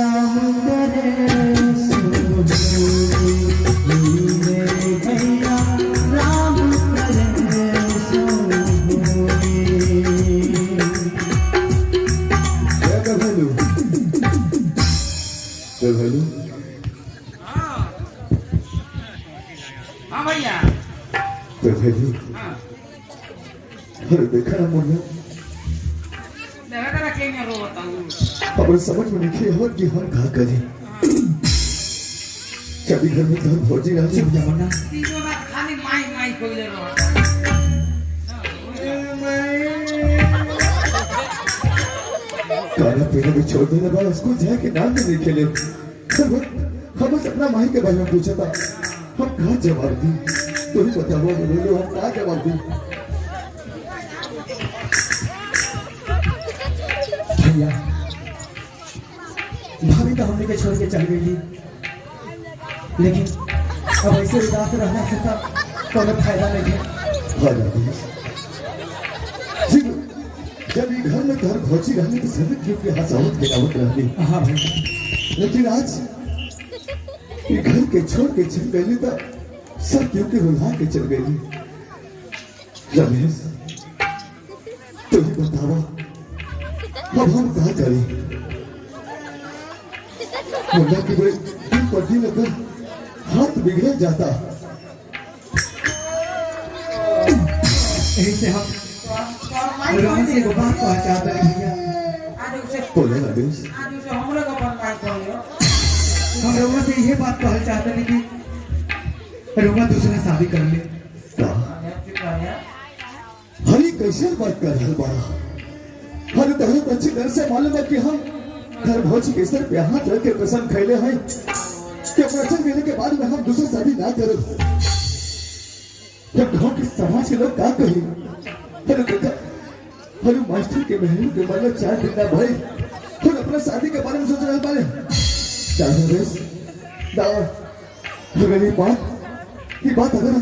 राम करे सो मेरे भैया राम करे सो क्या भैलू हाँ भैया तो भैलू हाँ अरे देखा ना मुन्ना देखा करा कहीं ना रो बताऊँ हमें समझ में नहीं हो कि हम क्या करें चली घर में तो हम भौजी ना चुप जाओ ना तीनों ना खाली माई माई खोले रो खाना पीना भी छोड़ देने बाद स्कूल जाए के नाम भी नहीं खेले सब हम बस अपना माही के बारे में पूछा था हम कहाँ जवाब दी तो ही बताओ बोलो हम कहाँ जवाब दी भैया भाभी तो हमने के छोड़ के चल गई लेकिन अब ऐसे उदास रहना से तो कोई फायदा नहीं है हाँ दादी ठीक जब ये घर में घर भौजी रहने तो सभी क्यों के हंसावत के नावत रहती हाँ भैया लेकिन आज ये घर के छोड़ के चल गई तो सब क्यों के रुला के चल गई रमेश तो ही बतावा अब हम क्या करें मुन्ना की बड़े दिन पर दिन अगर हाथ बिगड़ जाता यही से हम रोहन से एक बात पहुंचाते हैं भैया आज उसे बोले रमेश हम लोग अपन माई खोले हम रोहन से ये बात कहना चाहते हैं कि रोहन दूसरा शादी कर ले हरी कैसे बात कर रहा बड़ा हर बहुत अच्छी तरह से मालूम है कि हम घर भौजी के सर पे हाथ रख के कसम खैले हैं कि प्रसन्न मिलने के बाद में हम दूसरी शादी ना करें जब गांव के समाज के लोग क्या कहे हर मास्टर के महल के मतलब 4 दिन ना भाई खुद अपना शादी के बारे में सोच रहे बारे अगर ये बात अगर